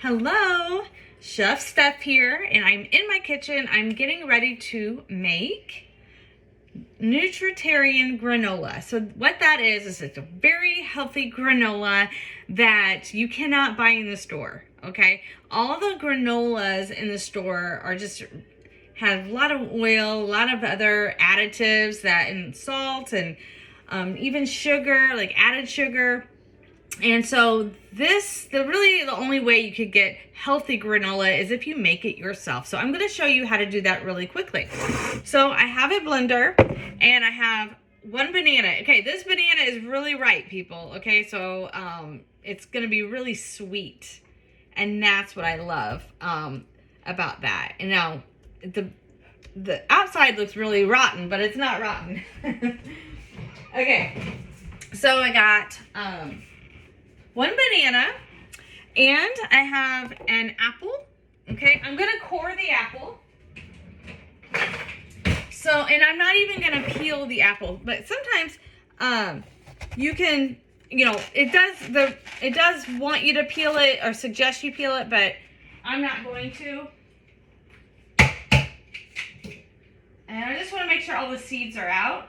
Hello, Chef Steph here, and I'm in my kitchen. I'm getting ready to make nutritarian granola. So what that is it's a very healthy granola that you cannot buy in the store, okay? All the granolas in the store are just have a lot of oil, a lot of other additives and salt and even sugar, like added sugar. And so the only way you could get healthy granola is if you make it yourself. So I'm going to show you how to do that really quickly. So I have a blender and I have one banana. Okay, this banana is really ripe, people. Okay, so it's going to be really sweet. And that's what I love about that. And now the outside looks really rotten, but it's not rotten. Okay, so I got one banana, and I have an apple. Okay, I'm gonna core the apple. So, and I'm not even gonna peel the apple, but sometimes you can, it does want you to peel it or suggest you peel it, but I'm not going to. And I just want to make sure all the seeds are out.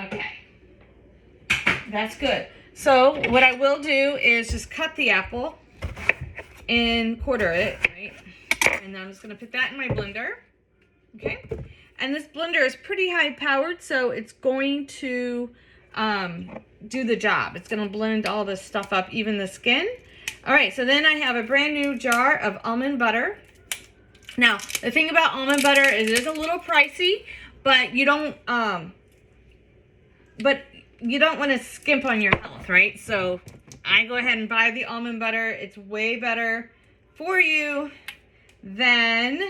Okay, that's good. So what I will do is just cut the apple and quarter it, right? And then I'm just going to put that in my blender, okay? And this blender is pretty high powered, so it's going to do the job. It's going to blend all this stuff up, even the skin. All right, so then I have a brand new jar of almond butter. Now, the thing about almond butter is it is a little pricey, but you don't want to skimp on your health, right? So I go ahead and buy the almond butter. It's way better for you than,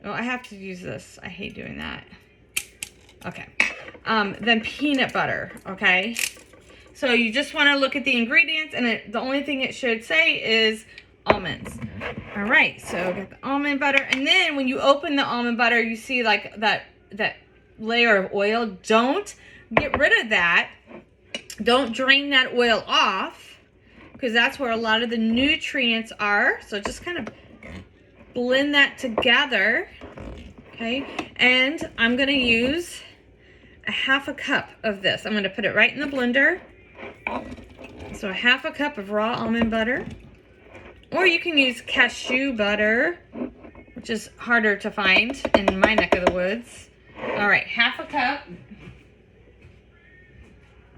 oh, I have to use this. I hate doing that. Okay. Than peanut butter, okay? So you just want to look at the ingredients, and the only thing it should say is almonds. All right, so got the almond butter, and then when you open the almond butter, you see like that layer of oil. Don't get rid of that. Don't drain that oil off, because that's where a lot of the nutrients are. So just kind of blend that together, okay? And I'm gonna use a half a cup of this. I'm gonna put it right in the blender. So a half a cup of raw almond butter, or you can use cashew butter, which is harder to find in my neck of the woods. All right, half a cup.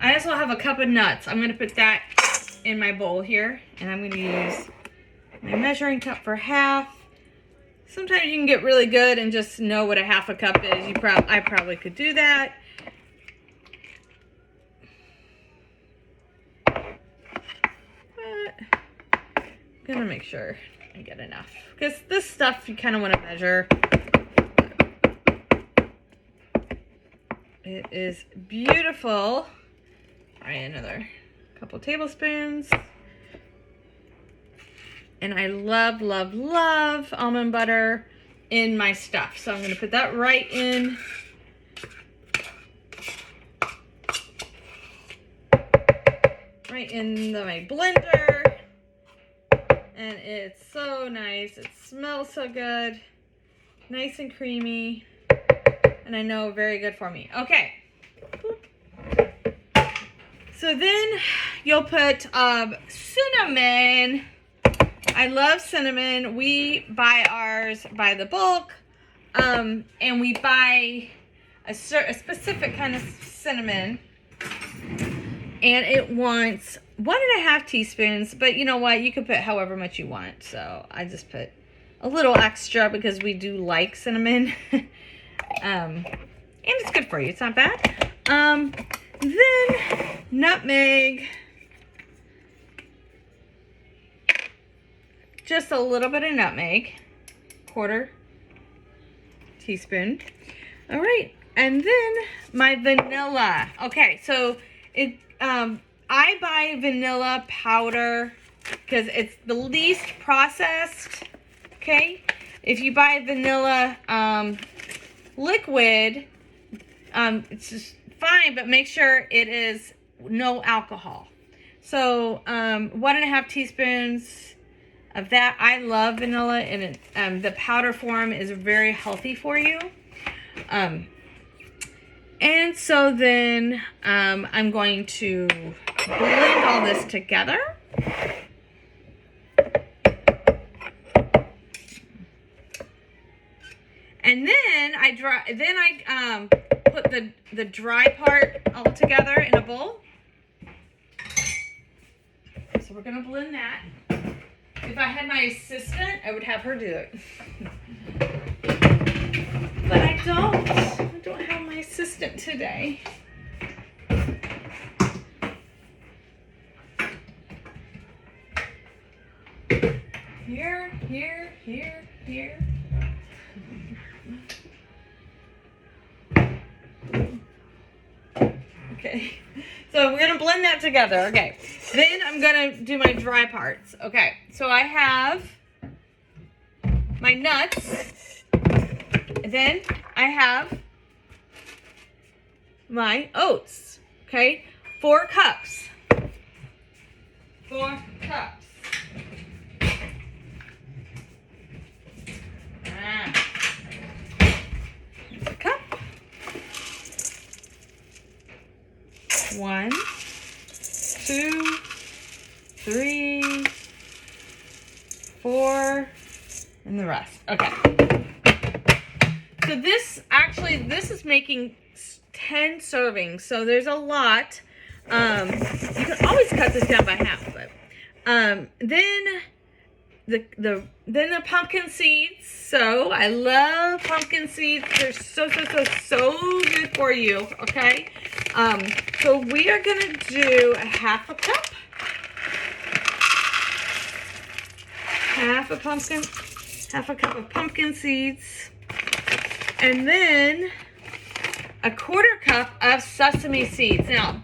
I also have a cup of nuts. I'm going to put that in my bowl here, and I'm going to use my measuring cup for half. Sometimes you can get really good and just know what a half a cup is. I probably could do that. But I'm going to make sure I get enough, because this stuff you kind of want to measure. It is beautiful. All right, another couple tablespoons. And I love, love, love almond butter in my stuff. So I'm going to put that right in. Right in my blender. And it's so nice. It smells so good. Nice and creamy. And I know very good for me. Okay. So then you'll put cinnamon. I love cinnamon. We buy ours by the bulk. And we buy a specific kind of cinnamon. And it wants 1.5 teaspoons. But you know what? You can put however much you want. So I just put a little extra because we do like cinnamon. And it's good for you. It's not bad. Then nutmeg. Just a little bit of nutmeg. 1/4 teaspoon. All right. And then my vanilla. Okay, so I buy vanilla powder because it's the least processed. Okay. If you buy vanilla liquid, it's just fine, but make sure it is no alcohol. So 1.5 teaspoons of that. I love vanilla, and the powder form is very healthy for you. And so then I'm going to blend all this together. And then I put the dry part all together in a bowl. So we're gonna blend that. If I had my assistant, I would have her do it. But I don't have my assistant today. Here. Okay, so we're gonna blend that together. Okay, then I'm gonna do my dry parts. Okay, so I have my nuts, then I have my oats. Okay, 4 cups. 4 cups. Here's a cup. 1, 2, 3, 4, and the rest. Okay. So this is making 10 servings. So there's a lot. You can always cut this down by half, but then the pumpkin seeds. So I love pumpkin seeds. They're so good for you. Okay. So we are gonna do a half a cup. Half a cup of pumpkin seeds. And then a 1/4 cup of sesame seeds. Now,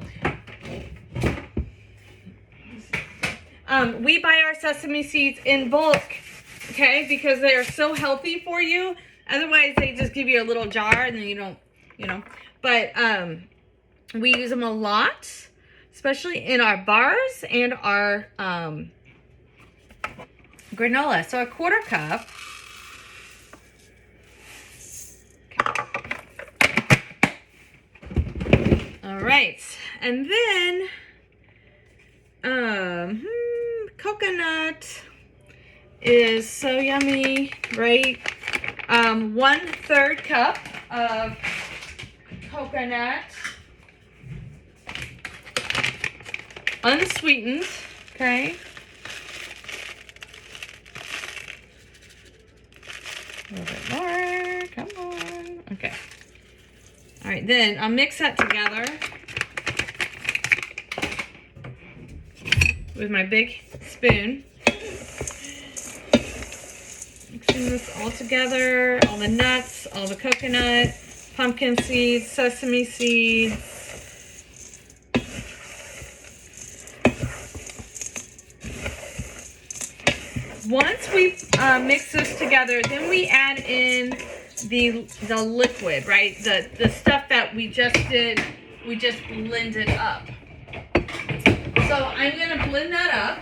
we buy our sesame seeds in bulk, okay, because they are so healthy for you. Otherwise, they just give you a little jar and then you don't, But we use them a lot, especially in our bars and our granola. So a 1/4 cup. All right, and then coconut is so yummy, right? 1/3 cup of coconut, unsweetened, okay? A little bit more, come on, okay. All right, then I'll mix that together with my big spoon. Mixing this all together, all the nuts, all the coconut, pumpkin seeds, sesame seeds. Once we mix this together, then we add in the liquid, right? The stuff that we just did, we just blended up. So I'm gonna blend that up.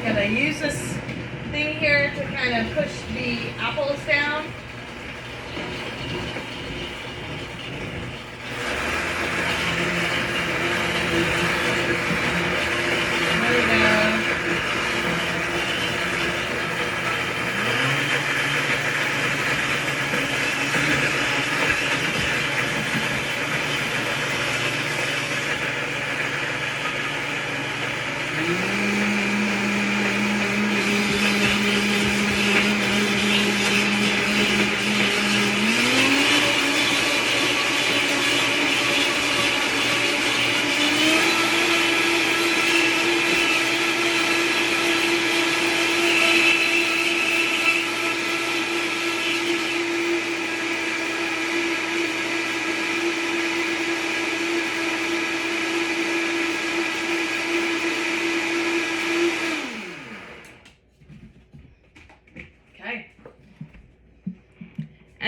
Gonna use this thing here to kind of push the apples down. There we go.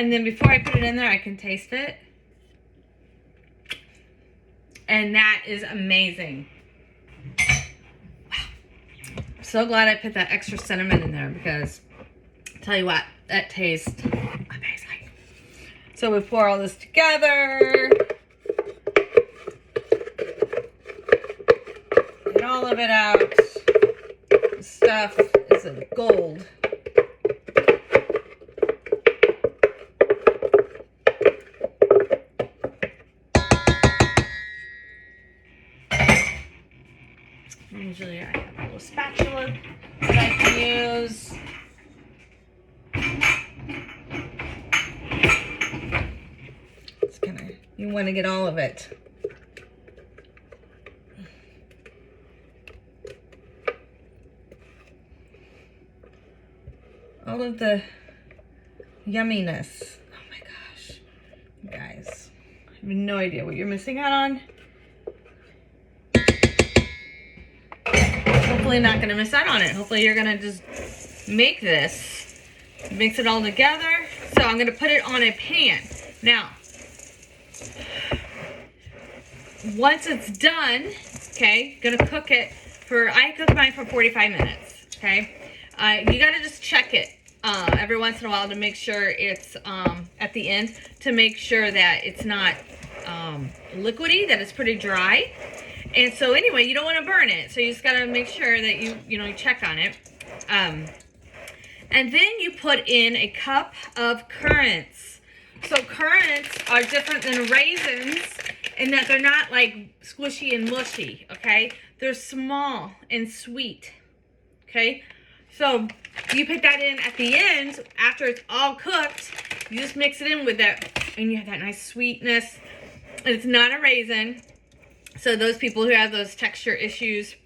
And then before I put it in there, I can taste it. And that is amazing. Wow. I'm so glad I put that extra cinnamon in there because, tell you what, that tastes amazing. So we pour all this together. Get all of it out. This stuff is a gold. Usually I have a little spatula that I can use. It's you want to get all of it. All of the yumminess. Oh my gosh. You guys, I have no idea what you're missing out on. Hopefully not going to miss out on it. Hopefully you're going to just make this, mix it all together. So I'm going to put it on a pan. Now, once it's done, okay, going to cook it for, I cook mine for 45 minutes, okay. You got to just check it every once in a while to make sure it's at the end, to make sure that it's not liquidy, that it's pretty dry. And so anyway, you don't want to burn it. So you just got to make sure that you check on it. And then you put in a cup of currants. So currants are different than raisins in that they're not like squishy and mushy, okay? They're small and sweet, okay? So you put that in at the end after it's all cooked. You just mix it in with that and you have that nice sweetness. It's not a raisin. So those people who have those texture issues,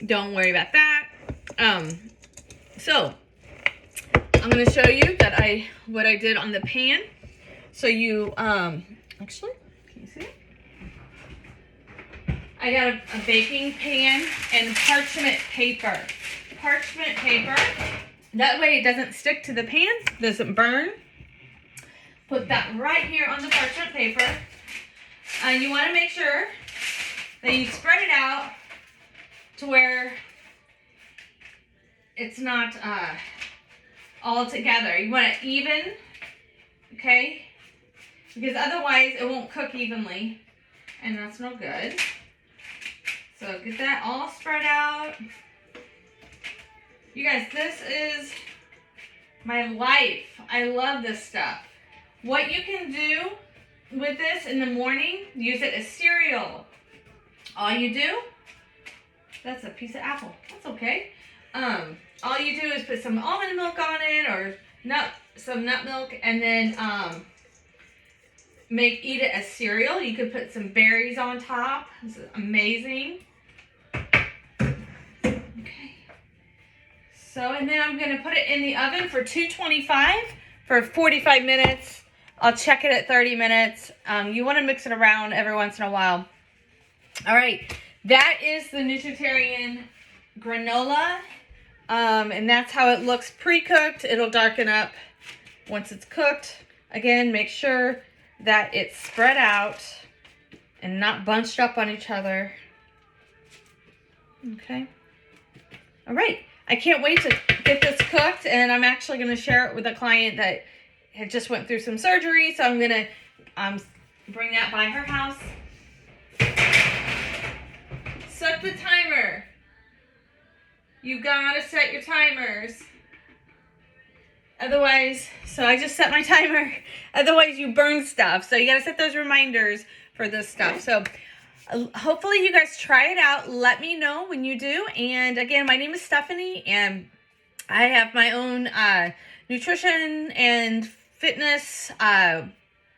don't worry about that. So I'm going to show you that what I did on the pan. So you, actually, can you see it? I got a baking pan and parchment paper. Parchment paper. That way it doesn't stick to the pan, doesn't burn. Put that right here on the parchment paper. You want to make sure that you spread it out to where it's not all together. You want it even, okay? Because otherwise it won't cook evenly, and that's no good. So get that all spread out. You guys, this is my life. I love this stuff. What you can do with this in the morning, use it as cereal. All you do, that's a piece of apple. That's okay. All you do is put some almond milk on it or some nut milk, and then eat it as cereal. You could put some berries on top. This is amazing. Okay. So, and then I'm going to put it in the oven for 225 for 45 minutes. I'll check it at 30 minutes. You want to mix it around every once in a while. All right, that is the Nutritarian granola, and that's how it looks pre-cooked. It'll darken up once it's cooked. Again, make sure that it's spread out and not bunched up on each other. Okay. All right, I can't wait to get this cooked, and I'm actually going to share it with a client that had just went through some surgery, so I'm going to bring that by her house. Set the timer. You gotta set your timers. Otherwise, so I just set my timer. Otherwise, you burn stuff. So you gotta set those reminders for this stuff. So hopefully you guys try it out. Let me know when you do. And again, my name is Stephanie, and I have my own nutrition and fitness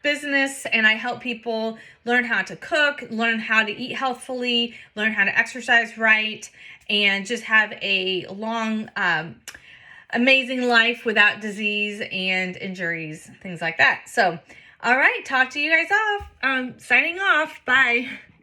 business, and I help people learn how to cook, learn how to eat healthfully, learn how to exercise right, and just have a long, amazing life without disease and injuries, things like that. So, all right, talk to you guys off. Signing off. Bye.